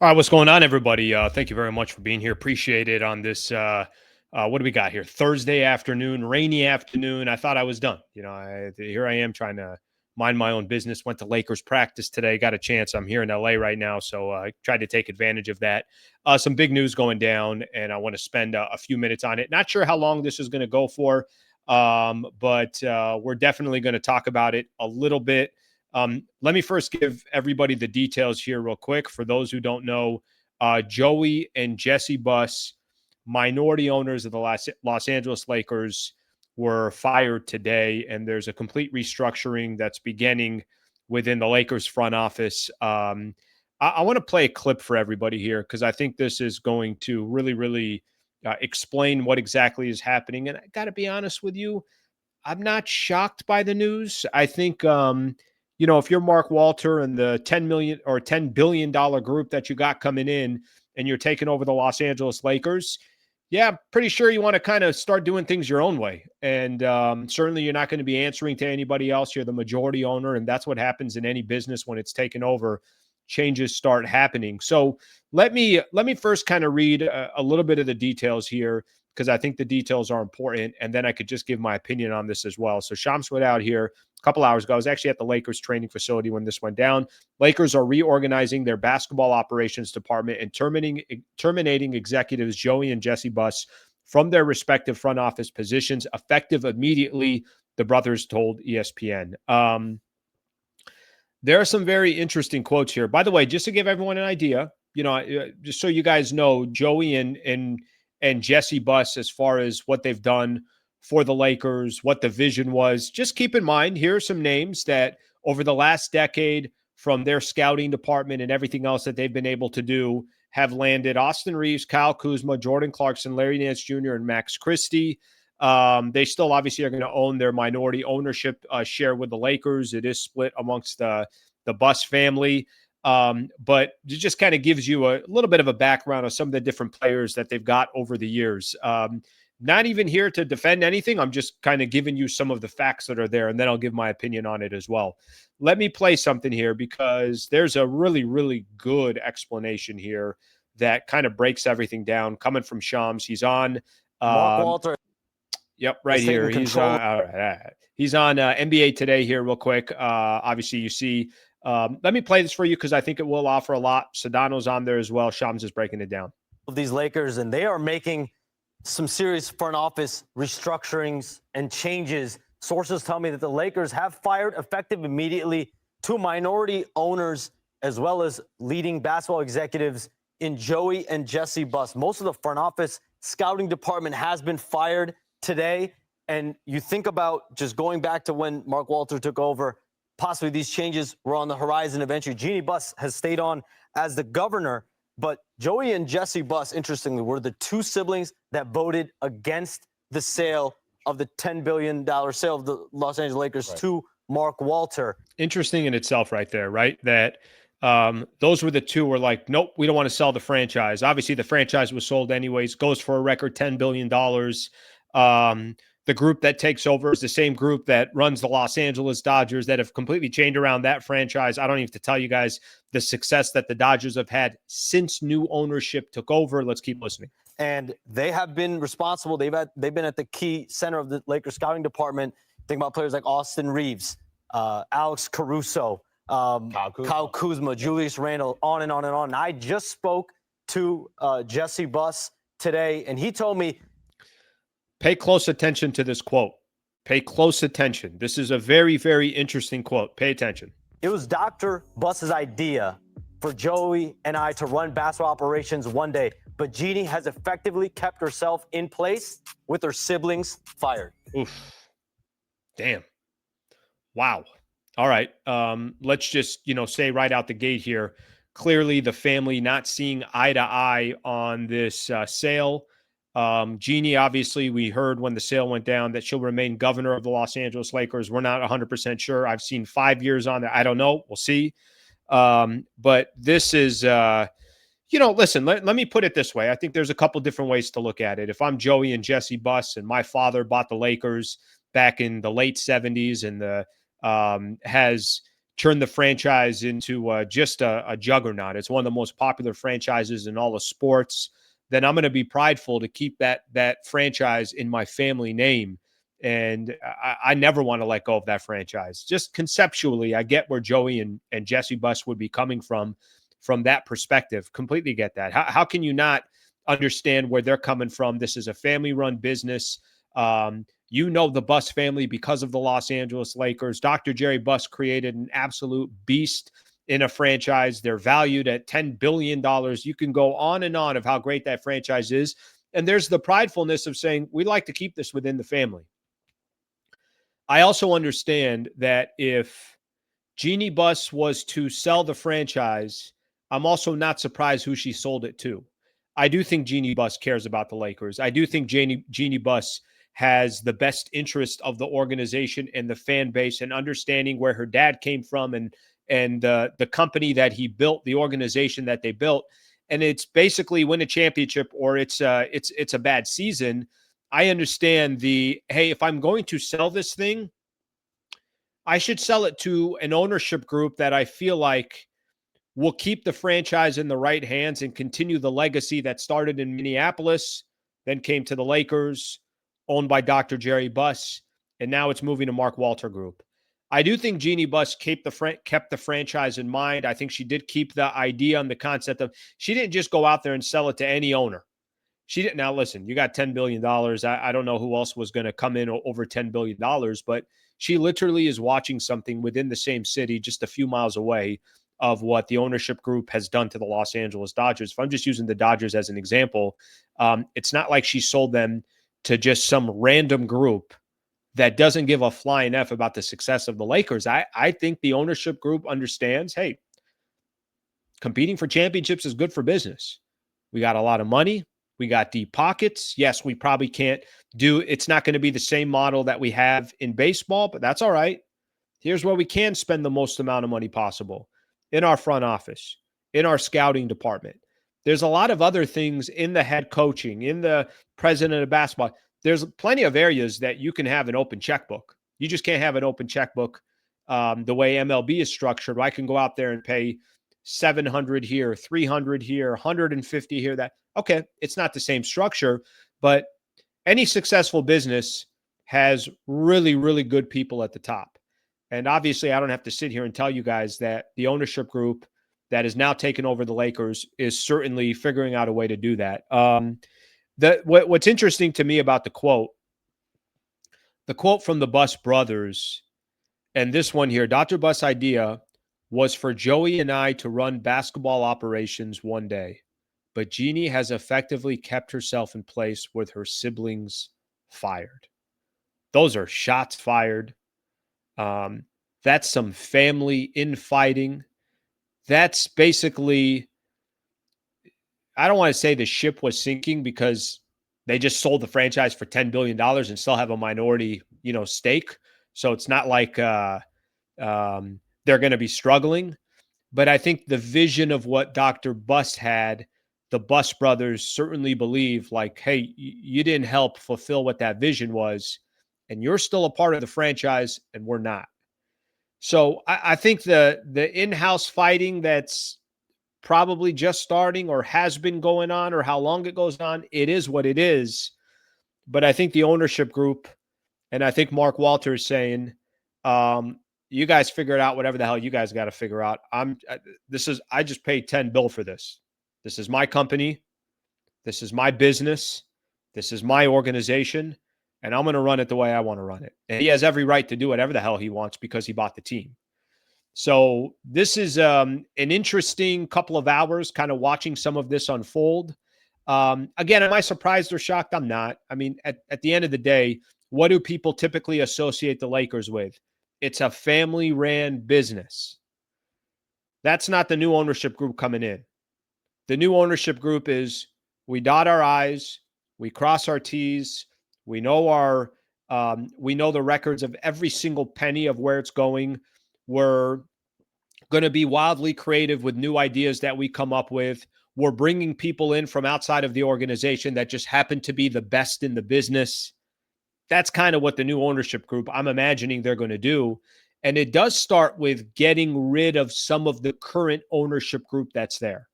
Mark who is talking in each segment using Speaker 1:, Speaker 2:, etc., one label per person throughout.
Speaker 1: All right, what's going on, everybody? Thank you very much for being here. Appreciate it on this. What do we got here? Thursday afternoon, rainy afternoon. I thought I was done. Here I am trying to mind my own business. Went to Lakers practice today. Got a chance. I'm here in LA right now, so I tried to take advantage of that. Some big news going down, and I want to spend a few minutes on it. Not sure how long this is going to go for, but we're definitely going to talk about it a little bit. Let me first give everybody the details here real quick. For those who don't know, Joey and Jesse Buss, minority owners of the Los Angeles Lakers, were fired today, and there's a complete restructuring that's beginning within the Lakers front office. I want to play a clip for everybody here because I think this is going to really, really explain what exactly is happening. And I got to be honest with you, I'm not shocked by the news. I think if you're Mark Walter and the $10 billion group that you got coming in and you're taking over the Los Angeles Lakers, yeah, pretty sure you want to kind of start doing things your own way. And certainly you're not going to be answering to anybody else. You're the majority owner, and that's what happens in any business when it's taken over. Changes start happening. So let me first kind of read a little bit of the details here, because I think the details are important, and then I could just give my opinion on this as well. So Shams went out here a couple hours ago. I was actually at the Lakers training facility when this went down. Lakers are reorganizing their basketball operations department and terminating executives Joey and Jesse Buss from their respective front office positions, effective immediately, the brothers told ESPN. There are some very interesting quotes here. By the way, just to give everyone an idea, just so you guys know, Joey and Jesse Buss, as far as what they've done for the Lakers, what the vision was, just keep in mind, here are some names that over the last decade, from their scouting department and everything else that they've been able to do, have landed Austin Reeves, Kyle Kuzma, Jordan Clarkson, Larry Nance Jr., and Max Christie. They still obviously are going to own their minority ownership share with the Lakers. It is split amongst the Buss family. But it just kind of gives you a little bit of a background of some of the different players that they've got over the years. Not even here to defend anything. I'm just kind of giving you some of the facts that are there, and then I'll give my opinion on it as well. Let me play something here because there's a really, really good explanation here that kind of breaks everything down coming from Shams. He's on
Speaker 2: Mark Walter.
Speaker 1: Yep, right here. He's he's on NBA Today here real quick. Obviously, you see. Let me play this for you because I think it will offer a lot. Sedano's on there as well. Shams is breaking it down.
Speaker 2: Of these Lakers, and they are making some serious front office restructurings and changes. Sources tell me that the Lakers have fired, effective immediately, 2 minority owners as well as leading basketball executives in Joey and Jesse Buss. Most of the front office scouting department has been fired today. And you think about just going back to when Mark Walter took over, possibly these changes were on the horizon eventually. Jeannie Buss has stayed on as the governor, but Joey and Jesse Buss, interestingly, were the 2 siblings that voted against the sale of the $10 billion sale of the Los Angeles Lakers to Mark Walter.
Speaker 1: Interesting in itself right there, right? That those were the 2 were like, nope, we don't want to sell the franchise. Obviously, the franchise was sold anyways, goes for a record $10 billion. The group that takes over is the same group that runs the Los Angeles Dodgers, that have completely changed around that franchise. I don't even have to tell you guys the success that the Dodgers have had since new ownership took over. Let's keep listening.
Speaker 2: And they have been responsible. They've been at the key center of the Lakers scouting department. Think about players like Austin Reeves, Alex Caruso, Kyle Kuzma, Julius Randle, on and on and on. And I just spoke to Jesse Buss today, and he told me,
Speaker 1: pay close attention to this quote. Pay close attention. This is a very, very interesting quote. Pay attention.
Speaker 2: It was Dr. Buss's idea for Joey and I to run basketball operations one day, but Jeannie has effectively kept herself in place with her siblings fired.
Speaker 1: Oof. Damn. Wow. All right. Let's just, say right out the gate here, clearly the family not seeing eye to eye on this sale. Jeannie, obviously, we heard when the sale went down that she'll remain governor of the Los Angeles Lakers. We're not 100% sure. I've seen 5 years on there. I don't know. We'll see. But this is, listen, let me put it this way. I think there's a couple different ways to look at it. If I'm Joey and Jesse Buss and my father bought the Lakers back in the late 70s and has turn the franchise into just a juggernaut. It's one of the most popular franchises in all of sports. Then I'm going to be prideful to keep that franchise in my family name. And I never want to let go of that franchise. Just conceptually, I get where Joey and Jesse Buss would be coming from that perspective. Completely get that. How can you not understand where they're coming from? This is a family-run business. The Buss family because of the Los Angeles Lakers. Dr. Jerry Buss created an absolute beast in a franchise. They're valued at $10 billion. You can go on and on of how great that franchise is. And there's the pridefulness of saying, we'd like to keep this within the family. I also understand that if Jeannie Buss was to sell the franchise, I'm also not surprised who she sold it to. I do think Jeannie Buss cares about the Lakers. I do think Jeannie Buss has the best interest of the organization and the fan base, and understanding where her dad came from and the company that he built, the organization that they built. And it's basically win a championship or it's a bad season. I understand hey, if I'm going to sell this thing, I should sell it to an ownership group that I feel like will keep the franchise in the right hands and continue the legacy that started in Minneapolis, then came to the Lakers, owned by Dr. Jerry Buss, and now it's moving to Mark Walter Group. I do think Jeannie Buss kept the franchise in mind. I think she did keep the idea and the concept of, she didn't just go out there and sell it to any owner. She didn't. Now, listen, you got $10 billion. I don't know who else was going to come in over $10 billion, but she literally is watching something within the same city, just a few miles away, of what the ownership group has done to the Los Angeles Dodgers. If I'm just using the Dodgers as an example, it's not like she sold them to just some random group that doesn't give a flying F about the success of the Lakers. I think the ownership group understands, hey, competing for championships is good for business. We got a lot of money. We got deep pockets. Yes, we probably can't it's not going to be the same model that we have in baseball, but that's all right. Here's where we can spend the most amount of money possible: in our front office, in our scouting department. There's a lot of other things in the head coaching, in the president of basketball. There's plenty of areas that you can have an open checkbook. You just can't have an open checkbook the way MLB is structured. I can go out there and pay 700 here, 300 here, 150 here. That, okay, it's not the same structure, but any successful business has really, really good people at the top. And obviously, I don't have to sit here and tell you guys that the ownership group that is now taking over the Lakers is certainly figuring out a way to do that. What's interesting to me about the quote from the Buss brothers, and this one here, Dr. Buss' idea was for Joey and I to run basketball operations one day, but Jeannie has effectively kept herself in place with her siblings fired. Those are shots fired. That's some family infighting. That's basically, I don't want to say the ship was sinking because they just sold the franchise for $10 billion and still have a minority, stake. So it's not like they're going to be struggling. But I think the vision of what Dr. Buss had, the Buss brothers certainly believe, like, hey, you didn't help fulfill what that vision was, and you're still a part of the franchise, and we're not. So I think the in-house fighting that's probably just starting or has been going on, or how long it goes on, it is what it is. But I think the ownership group, and I think Mark Walter is saying, you guys figure it out, whatever the hell you guys got to figure out. I just paid $10 billion for this. This is my company. This is my business. This is my organization, and I'm going to run it the way I want to run it. And he has every right to do whatever the hell he wants because he bought the team. So this is an interesting couple of hours kind of watching some of this unfold. Again, am I surprised or shocked? I'm not. I mean, at the end of the day, what do people typically associate the Lakers with? It's a family-ran business. That's not the new ownership group coming in. The new ownership group is, we dot our I's, we cross our T's, we know the records of every single penny of where it's going. We're going to be wildly creative with new ideas that we come up with. We're bringing people in from outside of the organization that just happen to be the best in the business. That's kind of what the new ownership group, I'm imagining they're going to do. And it does start with getting rid of some of the current ownership group that's there.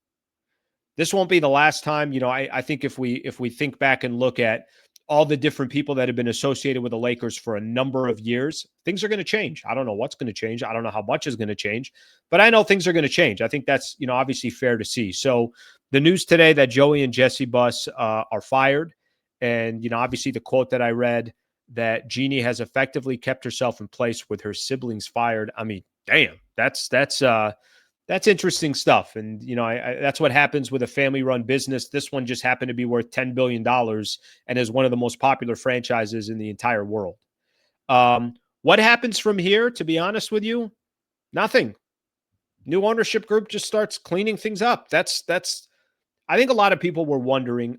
Speaker 1: This won't be the last time. I think if we think back and look at all the different people that have been associated with the Lakers for a number of years, things are going to change. I don't know what's going to change. I don't know how much is going to change, but I know things are going to change. I think that's, obviously fair to see. So the news today that Joey and Jesse Buss are fired. And, obviously the quote that I read that Jeannie has effectively kept herself in place with her siblings fired. I mean, damn, that's interesting stuff. And, that's what happens with a family-run business. This one just happened to be worth $10 billion and is one of the most popular franchises in the entire world. What happens from here, to be honest with you? Nothing. New ownership group just starts cleaning things up. That's. I think a lot of people were wondering.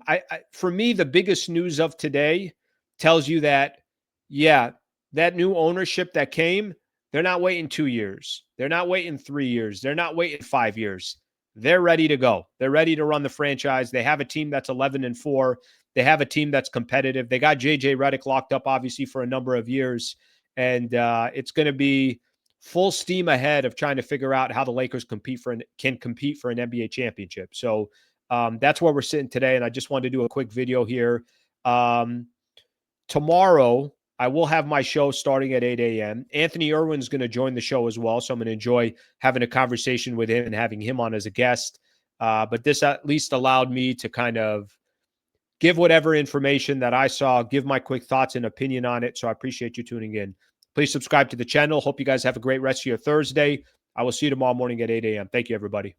Speaker 1: For me, the biggest news of today tells you that, yeah, that new ownership that came, they're not waiting 2 years. They're not waiting 3 years. They're not waiting 5 years. They're ready to go. They're ready to run the franchise. They have a team that's 11-4. They have a team that's competitive. They got JJ Redick locked up, obviously, for a number of years. And it's going to be full steam ahead of trying to figure out how the Lakers can compete for an NBA championship. So that's where we're sitting today. And I just wanted to do a quick video here. Tomorrow, I will have my show starting at 8 a.m. Anthony Irwin's going to join the show as well. So I'm going to enjoy having a conversation with him and having him on as a guest. But this at least allowed me to kind of give whatever information that I saw, give my quick thoughts and opinion on it. So I appreciate you tuning in. Please subscribe to the channel. Hope you guys have a great rest of your Thursday. I will see you tomorrow morning at 8 a.m. Thank you, everybody.